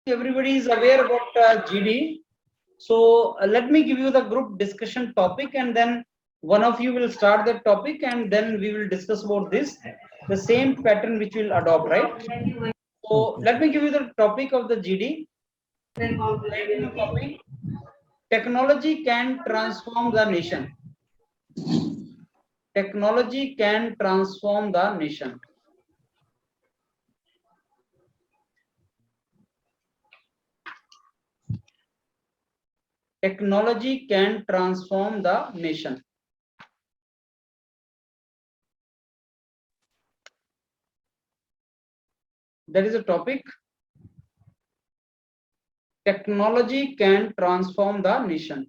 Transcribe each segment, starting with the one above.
everybody is aware about GD. So let me give you the group discussion topic, and then one of you will start the topic, and then we will discuss about this, the same pattern which we'll adopt, right? So let me give you the topic of the GD. Technology can transform the nation. Technology can transform the nation. Technology can transform the nation. That is a topic. Technology can transform the nation.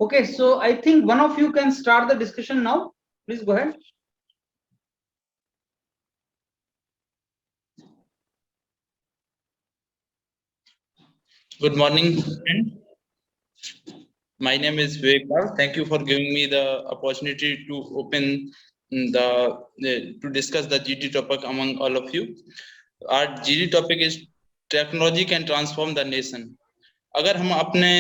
Okay, so I think one of you can start the discussion now. Please go ahead. Good morning, friend. My name is Vivek. Thank you for giving me the opportunity to open to discuss the GD topic among all of you. Our GD topic is technology can transform the nation. अगर हम अपने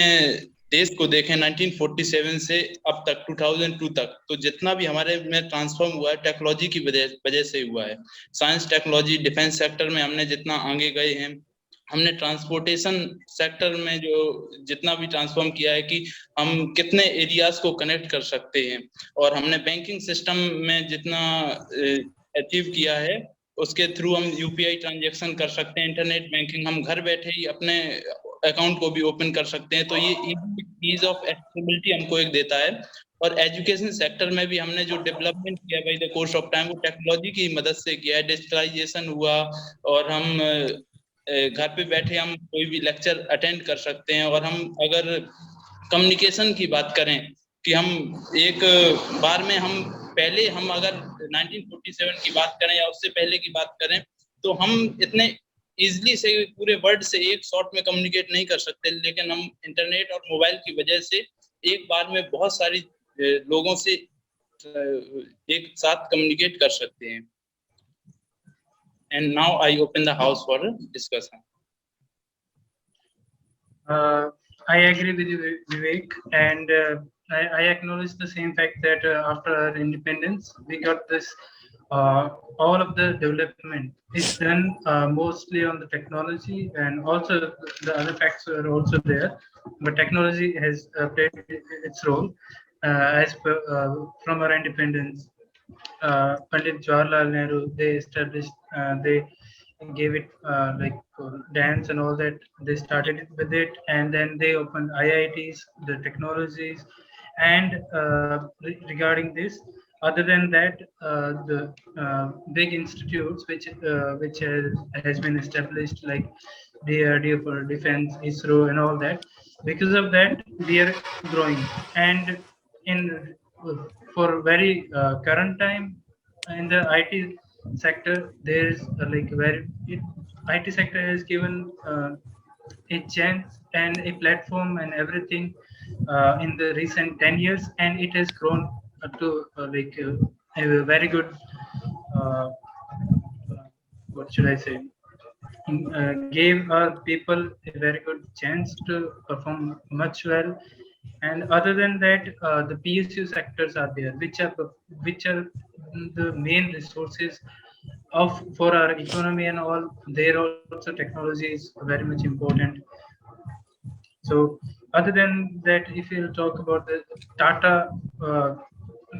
देश को देखें 1947 से अब तक 2002 तक, तो जितना भी हमारे में ट्रांसफॉर्म हुआ है टेक्नोलॉजी की वजह से हुआ है। साइंस टेक्नोलॉजी डिफेंस सेक्टर में हमने जितना आगे गए हैं, हमने ट्रांसपोर्टेशन सेक्टर में जो जितना भी ट्रांसफॉर्म किया है कि हम कितने एरियाज को कनेक्ट कर सकते हैं, और हमने बैंकिंग सिस्टम में जितना अचीव किया है उसके थ्रू हम यूपीआई ट्रांजैक्शन कर सकते हैं, इंटरनेट बैंकिंग हम घर बैठे ही अपने अकाउंट को भी ओपन कर सकते हैं। तो ये ईज ऑफ एक्सेसिबिलिटी हमको एक देता है। और एजुकेशन सेक्टर में भी हमने जो डेवलपमेंट किया by the course of time वो टेक्नोलॉजी की मदद से किया है। डिजिटलाइजेशन हुआ और हम घर पे बैठे हम कोई भी लेक्चर अटेंड कर सकते हैं। और हम अगर कम्युनिकेशन की बात करें कि हम एक बार में पहले हम अगर 1947 की बात करें या उससे पहले की बात करें तो हम इतने इजीली से पूरे वर्ल्ड से एक शॉट में कम्युनिकेट नहीं कर सकते, लेकिन हम इंटरनेट और मोबाइल की वजह से एक बार में बहुत सारी लोगों से एक साथ कम्युनिकेट कर सकते हैं। And now I open the house for discussion. I agree with you, Vivek, and I acknowledge the same fact that after our independence, we got this. All of the development is done mostly on the technology, and also the other facts are also there. But technology has played its role from our independence. Pandit Jawaharlal Nehru, they established, they gave it like dance and all that. They started with it, and then they opened IITs, the technologies, and regarding this. Other than that, the big institutes which has been established, like DRDO for defense, ISRO, and all that. Because of that, we are growing, and in for very current time in the IT sector, there is IT sector has given a chance and a platform and everything in the recent 10 years, and it has grown to a very good what should I say, gave our people a very good chance to perform much well. And other than that, the PSU sectors are there, which are the main resources of for our economy and all. There also technology is very much important. So other than that, if you'll talk about the Tata,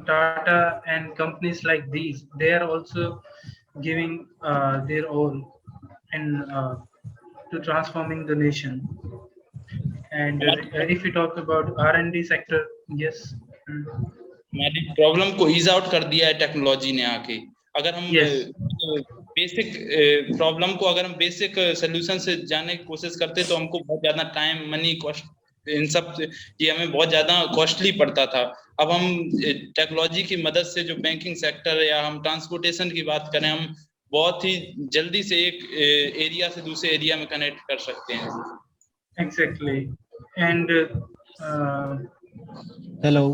Tata and companies like these, they are also giving their all in to transforming the nation. And if we talk about R&D sector, yes. हमारी problem को ease out कर दिया है technology ने आके। अगर हम basic problem को अगर हम बेसिक सोल्यूशन से जाने की कोशिश करते तो हमको बहुत ज्यादा टाइम, मनी, कॉस्ट, इन सब ये हमें बहुत ज्यादा कॉस्टली पड़ता था। अब हम टेक्नोलॉजी की मदद से जो बैंकिंग सेक्टर या हम ट्रांसपोर्टेशन की बात करें, हम बहुत ही जल्दी से एक एरिया से दूसरे एरिया में कनेक्ट कर सकते हैं। Exactly. And hello.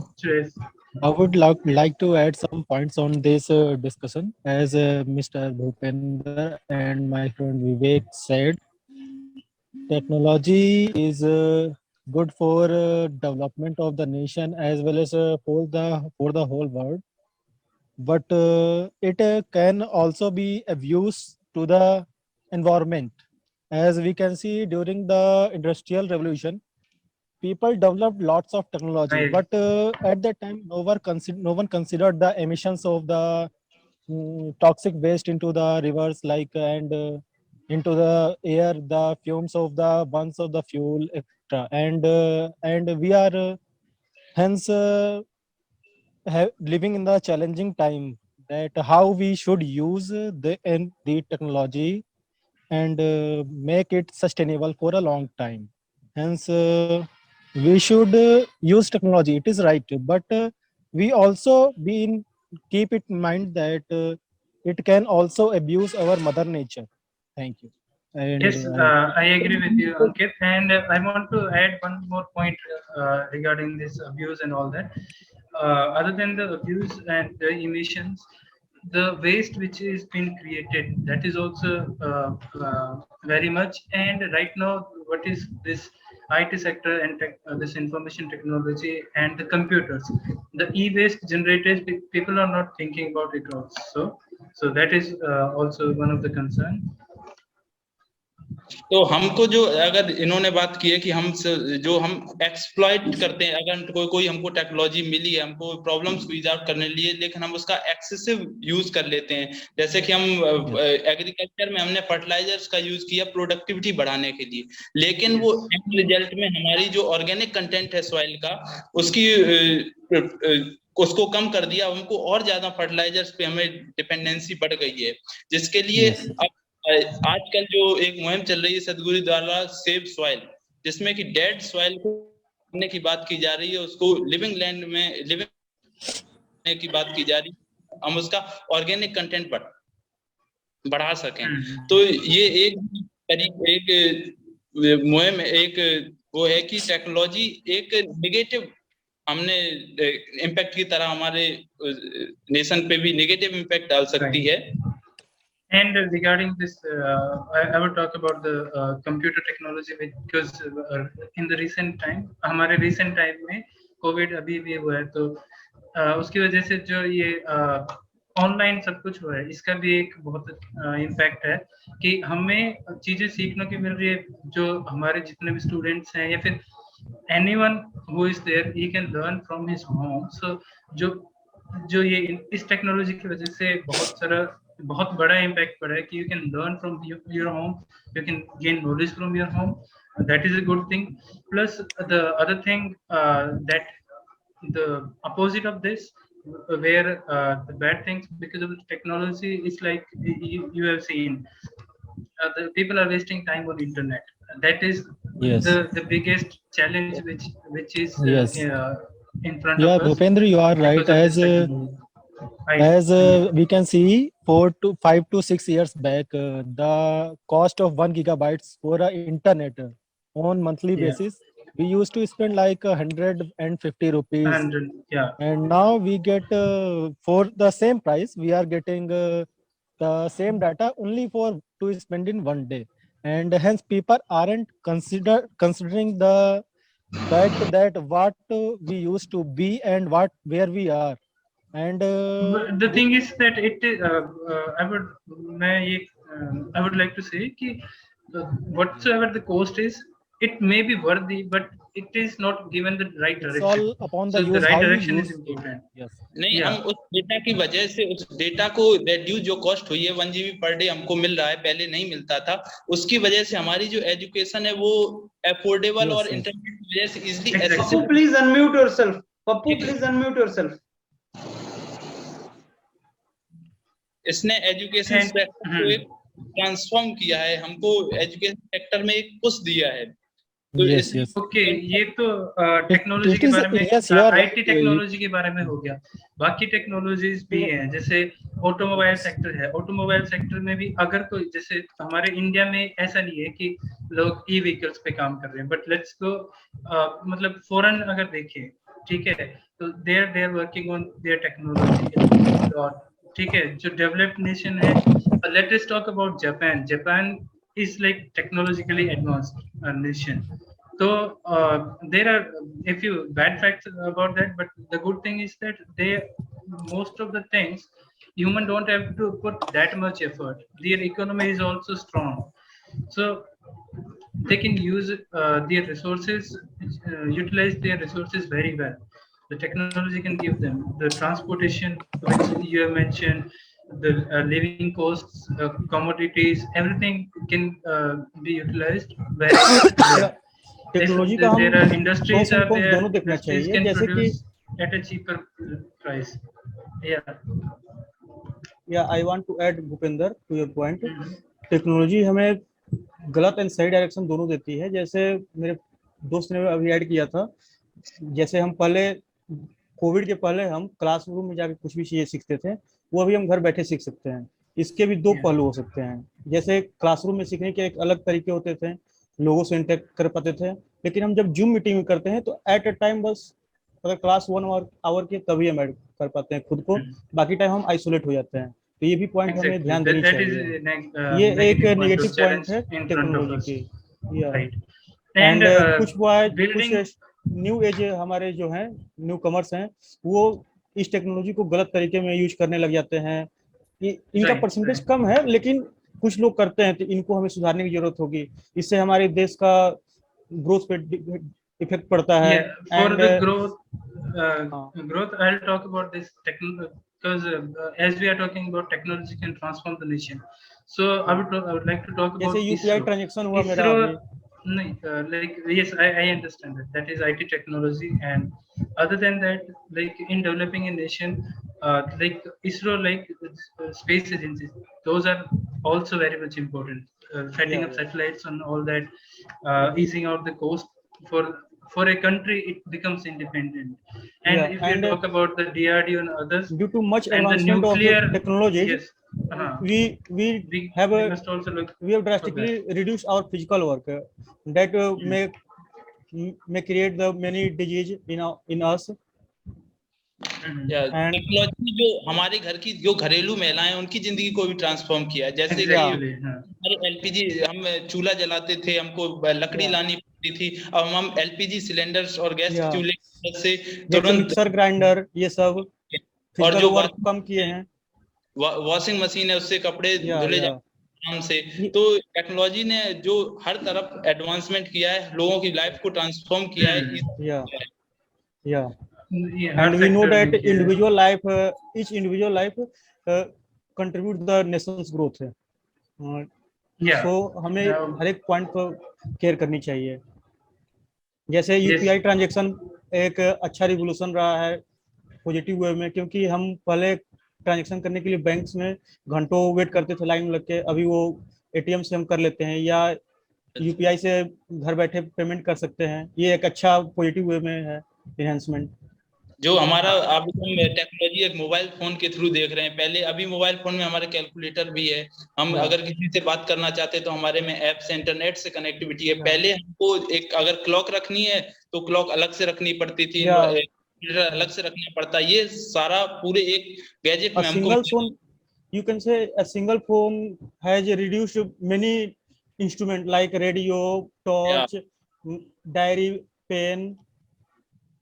I would like to add some points on this discussion. As Mr. Bhupender and my friend Vivek said, technology is good for development of the nation as well as for the whole world. But it can also be of use to the environment. As we can see during the Industrial Revolution, people developed lots of technology, but at that time, no one considered the emissions of the toxic waste into the rivers, and into the air, the fumes of the burns of the fuel, etc. And we are hence living in the challenging time, that how we should use the technology and make it sustainable for a long time. Hence, we should use technology. It is right, but we also keep it in mind that it can also abuse our mother nature. Thank you. And, yes, I agree with you, Ankit. And I want to add one more point regarding this abuse and all that. Other than the abuse and the emissions, the waste which is being created, that is also very much. And right now, what is this IT sector and this information technology and the computers, the e-waste generated, people are not thinking about it also. So that is also one of the concern. तो हमको जो अगर इन्होंने बात की है कि हम जो हम एक्सप्लॉइट करते हैं, अगर कोई हमको टेक्नोलॉजी मिली है हमको प्रॉब्लम्स को ईज आउट करने लिए, लेकिन हम उसका एक्सेसिव यूज कर लेते हैं। जैसे कि हम एग्रीकल्चर में हमने फर्टिलाइजर्स का यूज किया प्रोडक्टिविटी बढ़ाने के लिए, लेकिन वो एंड रिजल्ट में हमारी जो ऑर्गेनिक कंटेंट है सॉइल का, उसको कम कर दिया। हमको और ज्यादा फर्टिलाइजर्स पे हमें डिपेंडेंसी बढ़ गई है, जिसके लिए अब आजकल जो एक मुहिम चल रही है सदगुरु द्वारा सेव सॉइल, जिसमें कि डेड सॉइल को करने की बात की जा रही है, उसको लिविंग लैंड में लिविंग की बात की जा रही है, हम उसका ऑर्गेनिक कंटेंट बढ़ा सकें। तो ये एक मुहिम एक वो है कि टेक्नोलॉजी एक नेगेटिव हमने इम्पैक्ट की तरह हमारे नेशन पे भी नेगेटिव इम्पैक्ट डाल सकती है। And regarding this, I would talk about the computer technology, because in the recent time, हमारे recent time में COVID अभी भी हुआ है, तो उसकी वजह से जो ये ऑनलाइन सब कुछ हुआ है, इसका भी एक बहुत इम्पैक्ट है कि हमें चीजें सीखने की मिल रही है। जो हमारे जितने भी स्टूडेंट्स हैं या फिर anyone who is there, he can learn from his home. So जो ये इस टेक्नोलॉजी की वजह से बहुत सारा बहुत बड़ा impact पड़ा है कि you can learn from your home, you can gain knowledge from your home. That is a good thing. Plus the other thing, that the opposite of this, where the bad things because of the technology is like you have seen, the people are wasting time on internet. That is Yes. the biggest challenge which is Yes. in front of Yeah, us Bhupendra, you are because right. of this technology. Right. As we can see, 4 to 5 to 6 years back, the cost of 1 gigabytes for internet on monthly Yeah. basis, we used to spend like 150 rupees, 100. Yeah. and now we get for the same price, we are getting the same data only for to spend in one day, and hence people aren't considering the fact that what we used to be and what where we are. And But the thing is that it I would like to say कि whatsoever the cost is, it may be worthy, but it is not given the right it's direction. all upon the So the use right how you direction is use it. important. Yes. नहीं, हम Yeah. उस data की वजह से उस data को reduce जो cost हुई है 1 GB पर डे हमको मिल रहा है, पहले नहीं मिलता था, उसकी वजह से हमारी जो एजुकेशन है वो अफोर्डेबल Yes, और yes. इंटरनेट की वजह से easily Exactly. Pappu, accessible. please unmute yourself. Pappu, please unmute yourself. इसने एजुकेशन And सेक्टर को एक ट्रांसफॉर्म किया है, हमको एजुकेशन सेक्टर में एक पुश दिया है। तो Yes, इस yes. ओके, ये तो It, टेक्नोलॉजी it के is बारे में, yes, you are right. IT technology के बारे में हो गया। बाकी टेक्नोलॉजीज भी हैं, जैसे ऑटोमोबाइल सेक्टर है। ऑटोमोबाइल सेक्टर में भी अगर कोई, जैसे हमारे इंडिया में ऐसा नहीं है कि लोग ई व्हीकल्स पे काम कर रहे हैं, बट लेट्स गो, मतलब फॉरेन अगर देखें, ठीक है, तो they are working on their technology. ठीक है, जो डेवलप्ड नेशन है, let us talk about Japan. Japan is like technologically advanced nation. So there are a few bad facts about that, but the good thing is that they, most of the things, human don't have to put that much effort. Their economy is also strong, so they can use their resources, utilize their resources very well. The technology can give them the transportation, which you have mentioned, the living costs, commodities, everything can be utilized very well. Technology का हम There are industries pros and are cons there, दोनों देखना industries चाहिए, can जैसे कि produce at a cheaper price. Yeah. I want to add Bhupendra to your point, technology हमें गलत and सही डायरेक्शन दोनों देती है। जैसे मेरे दोस्त ने अभी ऐड किया था, जैसे हम पहले कोविड के पहले हम क्लासरूम में जाके कुछ भी चीजें सीखते थे, वो अभी हम घर बैठे सीख सकते हैं। इसके भी दो पहलू हो सकते हैं। जैसे क्लासरूम में सीखने के एक अलग तरीके होते थे, लोगों से इंटरेक्ट कर पाते थे, लेकिन हम जब जूम मीटिंग में करते हैं तो एट अ टाइम बस अगर क्लास 1 आवर की तभी हम ऐड कर पाते हैं खुद को, बाकी टाइम हम आइसोलेट हो जाते हैं। तो ये भी पॉइंट हमें ध्यान देनी That चाहिए। is ये एक negative point negative or point challenge है in front of technology us. की। Right. एंड And कुछ building, न्यू एज हमारे जो हैं न्यू कमर्स हैं, वो इस टेक्नोलॉजी को गलत तरीके में यूज करने लग जाते हैं। इनका Right, परसेंटेज right. कम है, लेकिन कुछ लोग करते हैं, तो इनको हमें सुधारने की जरूरत होगी। इससे हमारे देश का ग्रोथ पे इफेक्ट पड़ता है। Yeah, for and the growth, I'll talk about this technical, because as we are talking about technology can transform the nation. So I would like to talk about जैसे यूपीआई ISRO. ट्रांजैक्शन हुआ मेरा ISRO, अभी, like, yes, I understand that. That is IT technology, and other than that, like in developing a nation, like ISRO, like space agencies, those are also very much important. Setting up satellites and all that, easing out the cost for a country, it becomes independent. And if you talk about the DRDO and others, due to much and the advancement nuclear of technologies, yes, we have must also look we have drastically reduced our physical work that may create the many disease in us. Technology जो हमारे घर की जो घरेलू महिलाएं उनकी जिंदगी को भी ट्रांसफॉर्म किया। जैसे कि हमारे एलपीजी, हम चूल्हा जलाते थे, हमको लकड़ी लानी पड़ती थी, अब हम एलपीजी सिलेंडर्स और गैस चूल्हे से तुरंत मिक्सर ग्राइंडर ये सब और जो वर्क कम किए हैं, वॉशिंग मशीन है उससे कपड़े धुले जाते आराम से। तो टेक्नोलॉजी ने जो हर तरफ एडवांसमेंट किया है, लोगों की लाइफ को ट्रांसफॉर्म किया है। and we know that individual life, each individual life contribute the Nations growth है। Yeah. सो हमें Now- हर एक पॉइंट पर केयर करनी चाहिए। जैसे Yes. यूपीआई ट्रांजैक्शन एक अच्छा रिवोल्यूशन रहा है पॉजिटिव वे में, क्योंकि हम पहले ट्रांजैक्शन करने के लिए बैंक्स में घंटों वेट करते थे लाइन में लग के, अभी वो एटीएम से हम कर लेते हैं या यूपीआई से घर बैठे पेमेंट कर सकते हैं। ये एक अच्छा पॉजिटिव वे में है इनहेंसमेंट। जो हमारा अब हम टेक्नोलॉजी एक मोबाइल फोन के थ्रू देख रहे हैं। पहले अभी मोबाइल फोन में हमारे कैलकुलेटर भी है, हम अगर किसी से बात करना चाहते हैं तो हमारे में ऐप्स इंटरनेट से कनेक्टिविटी है। पहले हमको एक अगर क्लॉक रखनी है तो क्लॉक अलग से रखनी पड़ती थी, अलग से रखना पड़ता। ये सारा पूरे एक गैजेट में हमको phone, you can say a single phone has reduced many instrument like radio, torch, diary, pen,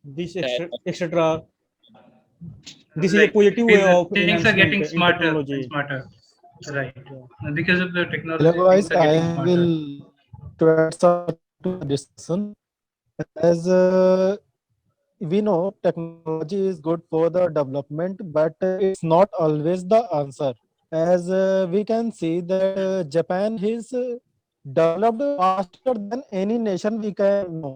this etc. This is a positive way of things are getting enhancement in smarter technology. and smarter, right? Because of the technology, Hello guys, things are I getting smarter. will to add some to the discussion. As we know, technology is good for the development, but it's not always the answer. As we can see that Japan is developed faster than any nation we can know.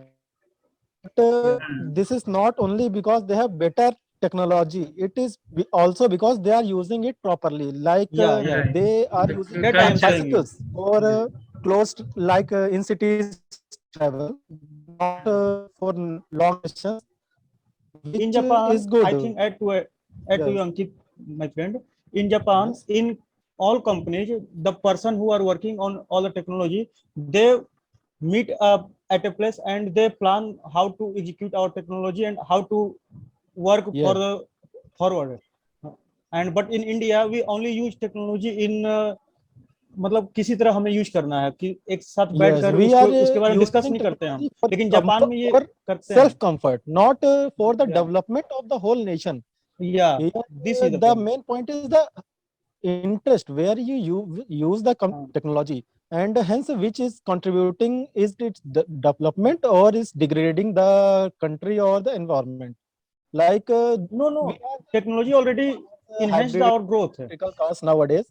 But this is not only because they have better technology, it is also because they are using it properly. Like they are using bicycles for close, like in cities travel, not for long distance. In Japan, is good. I think add to Ankit, my friend. In Japan, in all companies, the person who are working on all the technology, they meet up at a place and they plan how to execute our technology and how to work for the forward. And but in India, we only use technology in मतलब किसी तरह हमें use करना है कि एक साथ बैठकर उसके बारे में डिस्कस नहीं करते हैं हम, लेकिन जापान में ये करते हैं। Self comfort, not for the development of the whole nation. This is the main point is the interest where you use the technology, and hence which is contributing, is its development or is degrading the country or the environment. Like no technology already enhanced our growth cars nowadays,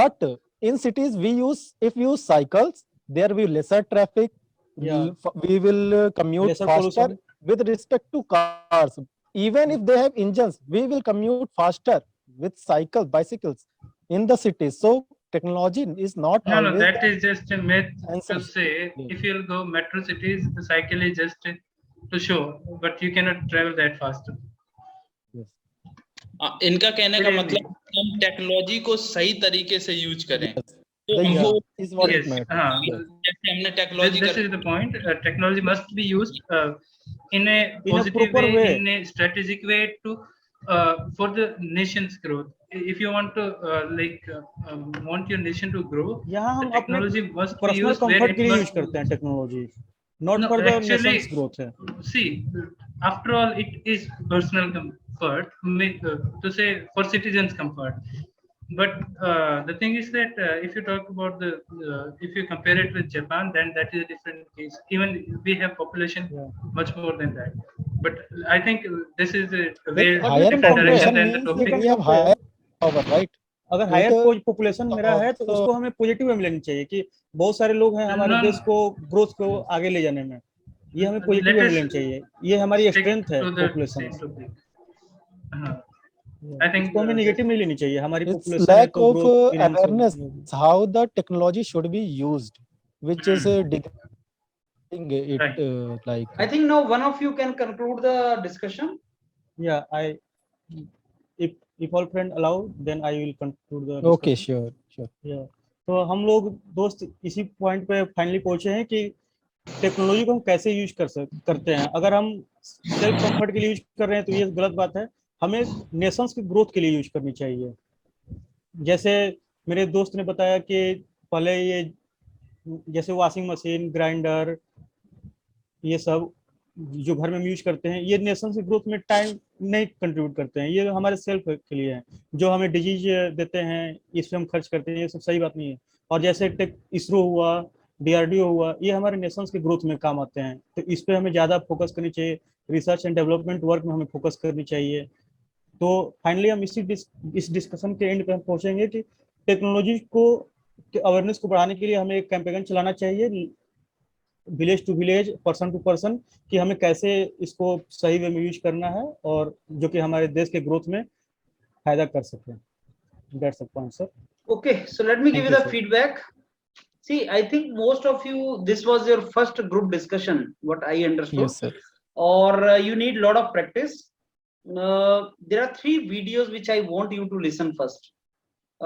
but in cities we use cycles, there will be lesser traffic. We will commute faster with respect to cars. Even if they have engines, we will commute faster with bicycles in the cities. So technology is not no that is just a myth to say. If you'll go metro cities, the cycle is just to show, but you cannot travel that fast. इनका कहने का मतलब हम technology को सही तरीके से use करें। तो हमको जैसे हमने technology, this is the point. Technology must be used in a positive way, in a strategic way to for the nation's growth. If you want to want your nation to grow, हम technology must be personal used comfort के लिए use करते हैं technology, not for the nation's growth है। See, after all, it is personal comfort, to say for citizens' comfort. But the thing is that if you talk about if you compare it with Japan, then that is a different case. Even we have population much more than that. But I think this is a very different direction than the topic. We have higher power, right? अगर higher population मेरा है तो उसको हमें positive में लेनी चाहिए कि बहुत सारे लोग हैं हमारे देश को ग्रोथ को आगे ले जाने में, ये हमें पॉजिटिव में लेनी चाहिए। ये हमारी स्ट्रेंथ है पॉपुलेशन। I think इसको हमें नेगेटिव नहीं लेनी चाहिए। हमारी population lack of awareness how the technology should be used, which is it like. I think now one of you can conclude the discussion. If all friend allow, then I will conclude the discussion. Okay, sure. तो हम लोग दोस्त इसी point पे finally पहुंचे हैं कि technology को हम कैसे यूज करते हैं। अगर हम सेल्फ कंफर्ट के लिए यूज कर रहे हैं तो ये गलत बात है। हमें नेशंस की ग्रोथ के लिए यूज करनी चाहिए। जैसे मेरे दोस्त ने बताया कि पहले ये जैसे वॉशिंग मशीन, ग्राइंडर, ये सब जो घर में यूज करते हैं, ये नेशन की ग्रोथ में टाइम नहीं कंट्रीब्यूट करते हैं। ये हमारे सेल्फ के लिए है। जो हमें डिजीज देते हैं इस पे हम खर्च करते हैं, ये सब सही बात नहीं है। और जैसे इसरो हुआ, DRDO हुआ, ये हमारे नेशंस के ग्रोथ में काम आते हैं। तो इस पे हमें ज़्यादा फोकस करनी चाहिए। रिसर्च एंड डेवलपमेंट वर्क में हमें फोकस करनी चाहिए। तो फाइनली हम इस डिस्कशन के एंड पे हम पहुंचेंगे कि टेक्नोलॉजी को अवेयरनेस को बढ़ाने के लिए हमें एक कैंपेन चलाना चाहिए, village to village, person to person, कि हमें कैसे इसको सही वे में यूज करना है और जो कि हमारे देश के ग्रोथ में फायदा कर सके। That's the point sir. Okay, so let me give Thank you you, the sir. feedback. See, I think most of you, this was your first group discussion, what I understood, Yes, sir. or you need a lot of practice. There are 3 videos which I want you to listen first.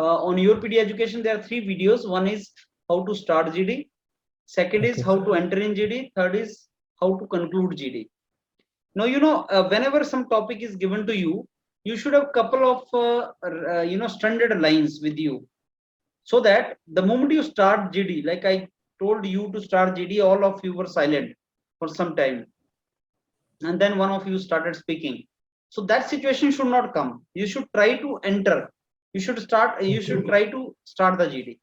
On YourPedia education, there are 3 videos. One is how to start GD. Second is Okay, how sir. to enter in GD. Third is how to conclude GD. Now, whenever some topic is given to you, you should have couple of standard lines with you, so that the moment you start GD, like I told you to start GD, all of you were silent for some time, and then one of you started speaking. So that situation should not come. You should try to enter. You should try to start the GD.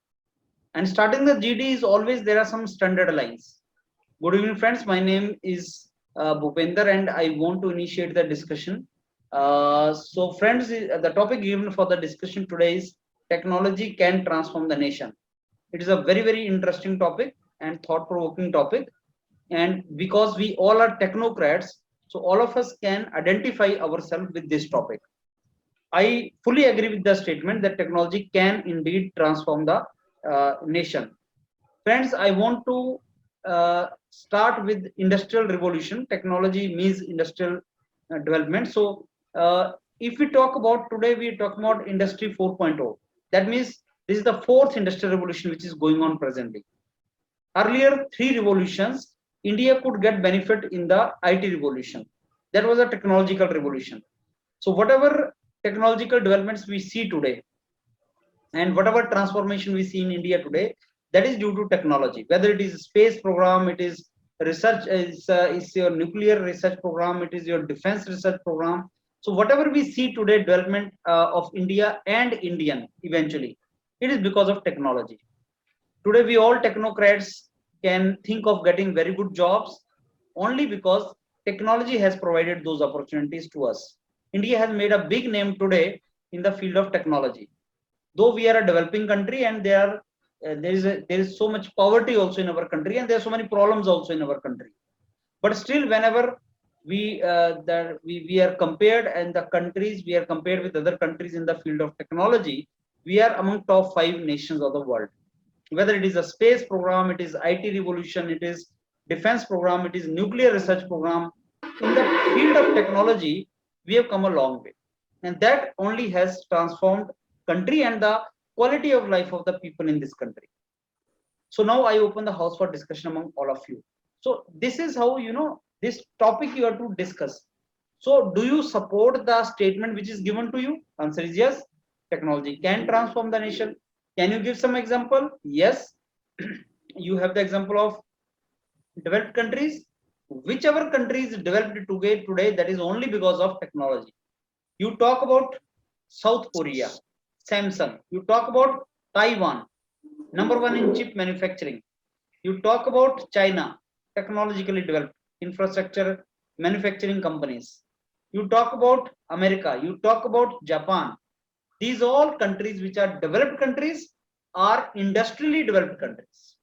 And starting the GD is always, there are some standard lines. Good evening, friends. My name is Bhupender, and I want to initiate the discussion. So friends, the topic given for the discussion today is technology can transform the nation. It is a very, very interesting topic and thought-provoking topic. And because we all are technocrats, so all of us can identify ourselves with this topic. I fully agree with the statement that technology can indeed transform the nation. Friends, I want to start with industrial revolution. Technology means industrial development. So if we talk about today, we talk about industry 4.0. That means this is the 4th industrial revolution which is going on presently. Earlier 3 revolutions, India could get benefit in the IT revolution. That was a technological revolution. So whatever technological developments we see today, and whatever transformation we see in India today, that is due to technology. Whether it is space program, it is research, it's your nuclear research program, it is your defense research program. So whatever we see today, development of India and Indian eventually, it is because of technology. Today we all technocrats can think of getting very good jobs only because technology has provided those opportunities to us. India has made a big name today in the field of technology. Though we are a developing country, and there is so much poverty also in our country, and there are so many problems also in our country. But still, whenever we are compared, and the countries we are compared with other countries in the field of technology, we are among top 5 nations of the world. Whether it is a space program, it is IT revolution, it is defense program, it is nuclear research program, in the field of technology, we have come a long way, and that only has transformed country and the quality of life of the people in this country. So now I open the house for discussion among all of you. So this is how, this topic you have to discuss. So do you support the statement which is given to you? Answer is yes. Technology can transform the nation. Can you give some example? Yes. You have the example of developed countries. Whichever country is developed today, that is only because of technology. You talk about South Korea, Samsung. You talk about Taiwan, #1 in chip manufacturing. You talk about China, technologically developed infrastructure manufacturing companies. You talk about America. You talk about Japan. These all countries which are developed countries are industrially developed countries.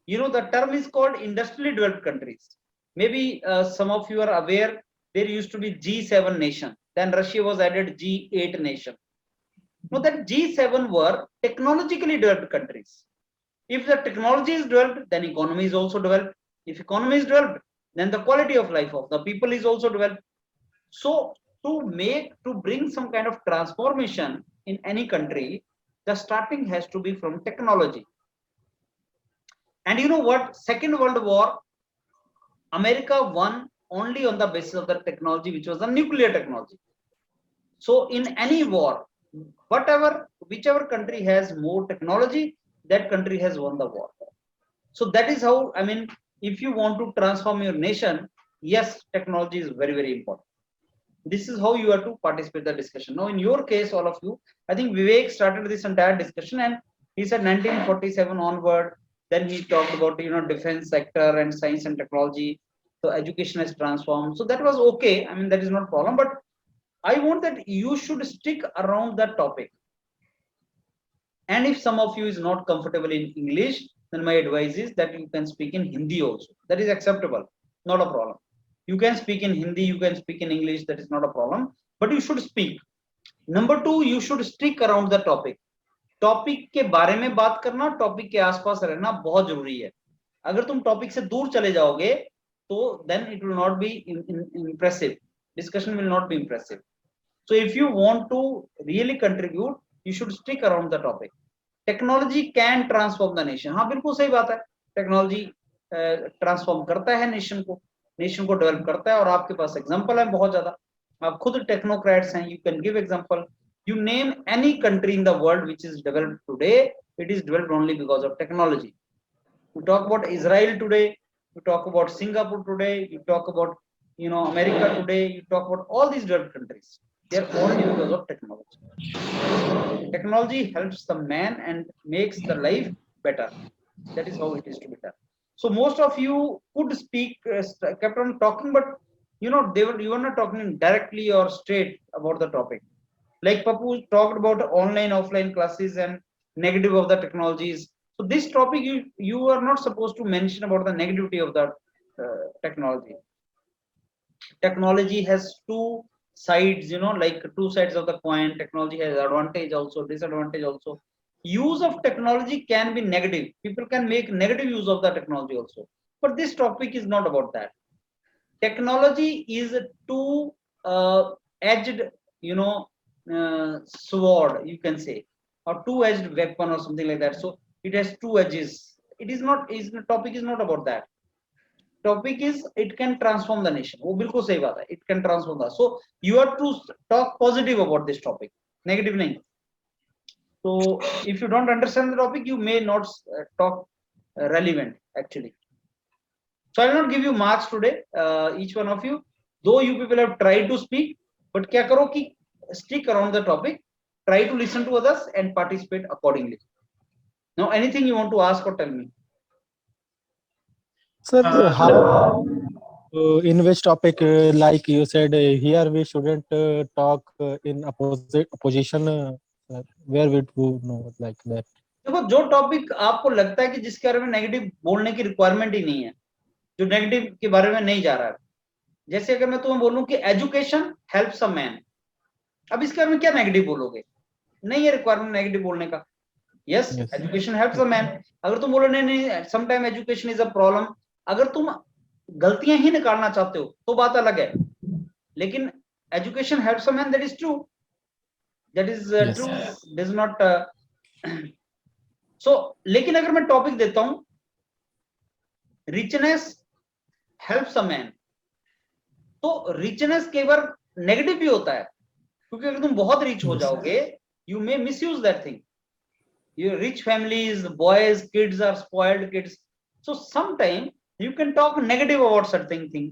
The term is called industrially developed countries. Maybe some of you are aware, there used to be G7 nation. Then Russia was added G8 nation. Now that G7 were technologically developed countries. If the technology is developed, then economy is also developed. If economy is developed, then the quality of life of the people is also developed. So to bring some kind of transformation in any country, the starting has to be from technology. And you know what? Second World War, America won only on the basis of the technology, which was the nuclear technology. So in any war, whichever country has more technology, that country has won the war. So that is how, if you want to transform your nation, yes, technology is very, very important. This is how you have to participate in the discussion. Now, in your case, all of you, I think Vivek started this entire discussion, and he said 1947 onward. Then he talked about defense sector and science and technology. So education has transformed. So that was okay. That is not a problem. But I want that you should stick around that topic. And if some of you is not comfortable in English, then my advice is that you can speak in Hindi also. That is acceptable, not a problem. You can speak in Hindi, you can speak in English, that is not a problem, but you should speak. Number two, you should stick around the topic. Topic के बारे में बात करना, topic के आसपास रहना बहुत जरूरी है. अगर तुम टॉपिक से दूर चले जाओगे तो then it will not be impressive. Discussion will not be impressive. So if you want to really contribute, you should stick around the topic. Technology can transform the nation. हाँ बिल्कुल सही बात है. टेक्नोलॉजी ट्रांसफॉर्म करता है nation को develop करता है. और आपके पास एग्जांपल है बहुत ज्यादा. आप खुद टेक्नोक्रेट्स हैं. You can give example. You name any country in the world which is developed today, it is developed only because of technology. You talk about Israel today, you talk about Singapore today, you talk about America today, you talk about all these developed countries. They are only because of technology. Technology helps the man and makes the life better. That is how it is to be done. So most of you could speak, kept on talking, but you were not talking directly or straight about the topic. Like Papu talked about online, offline classes and negative of the technologies. So this topic, you are not supposed to mention about the negativity of the technology. Technology has two sides, like two sides of the coin. Technology has advantage also, disadvantage also. Use of technology can be negative. People can make negative use of the technology also. But this topic is not about that. Technology is a two-edged, sword, you can say, or two-edged weapon or something like that. So it has two edges. The topic is not about that. Topic is it can transform the nation. वो बिल्कुल सही बात है. It can transform that. So you have to talk positive about this topic. Negative नहीं. So if you don't understand the topic, you may not talk relevant actually. So I will not give you marks today, each one of you. Though you people have tried to speak, but क्या करो कि stick around the topic, try to listen to others and participate accordingly. Now anything you want to ask or tell me? Sir, how in which topic, like you said, here we shouldn't talk in opposition, where we do know like that. देखो जो topic आपको लगता है कि जिसके बारे में negative बोलने की रिक्वायरमेंट ही नहीं है, जो नेगेटिव के बारे में नहीं जा रहा है, जैसे अगर मैं तुम्हें बोलूं कि एजुकेशन हेल्प्स अ मैन, अब इसके बारे में क्या नेगेटिव बोलोगे? नहीं है रिक्वायरमेंट नेगेटिव बोलने का. Yes, education helps a man. अगर तुम बोलो नहीं some time education is a problem, अगर तुम गलतियां ही निकालना चाहते हो तो बात अलग है. लेकिन education helps a man, that is true. That is true. Does not so. लेकिन अगर मैं टॉपिक देता हूं रिचनेस हेल्प्स अ मैन, तो रिचनेस कई बार नेगेटिव भी होता है, क्योंकि अगर तुम बहुत रिच हो जाओगे, you may misuse that thing. Your rich families, boys, kids are spoiled kids. So sometimes you can talk negative about certain thing,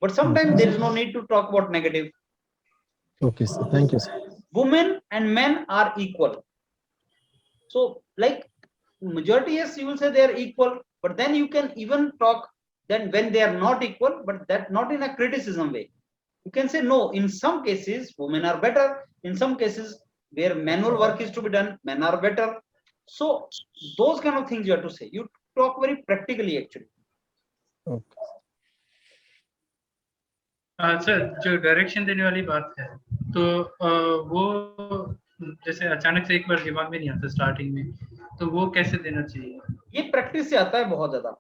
but sometimes there is no need to talk about negative. Okay, sir. Thank you, sir. Women and men are equal. So like majority, yes, you will say they are equal, but then you can even talk then when they are not equal, but that not in a criticism way. You can say no, in some cases women are better, in some cases where manual work is to be done, men are better. So those kind of things you have to say. You talk very practically actually. Okay. Sir, जो direction देने वाली बात है, तो वो जैसे अचानक से एक बार दिमाग में नहीं आता स्टार्टिंग में, तो वो कैसे देना चाहिए? ये प्रैक्टिस से आता है बहुत ज्यादा.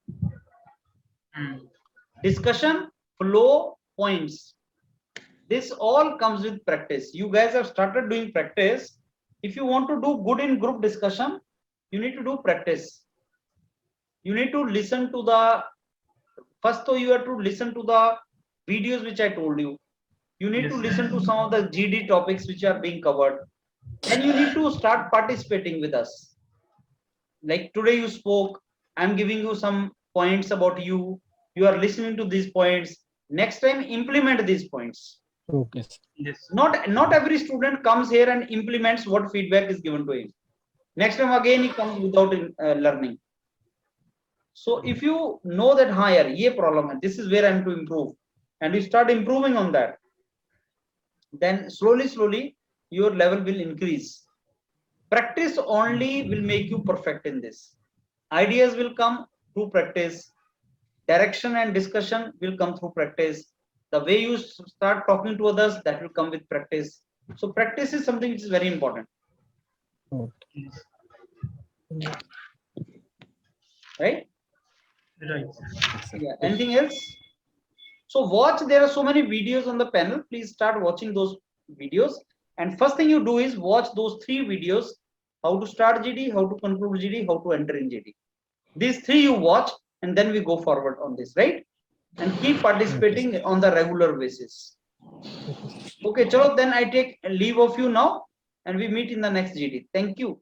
Discussion, flow, points, this all comes with practice. You guys have started doing practice. If you want to do good in group discussion, you need to do practice. You need to listen to the first, though you have to listen to the videos which I told you. You need to listen to some of the GD topics which are being covered. Then you need to start participating with us. Like today you spoke, I'm giving you some points about you. You are listening to these points. Next time implement these points. Okay. Yes. Not every student comes here and implements what feedback is given to him. Next time again he comes without learning. So if you know that higher, ye problem hai, this is where I am to improve, and you start improving on that, then slowly your level will increase. Practice only will make you perfect in this. Ideas will come through practice. Direction and discussion will come through practice. The way you start talking to others, that will come with practice. So practice is something which is very important. Right? Right. Yeah. Anything else? So watch, there are so many videos on the panel. Please start watching those videos. And first thing you do is watch those 3 videos: how to start GD, how to conclude GD, how to enter in GD. These 3 you watch, and then we go forward on this, right? And keep participating on the regular basis. Okay, chalo, then I take leave of you now, and we meet in the next GD. Thank you.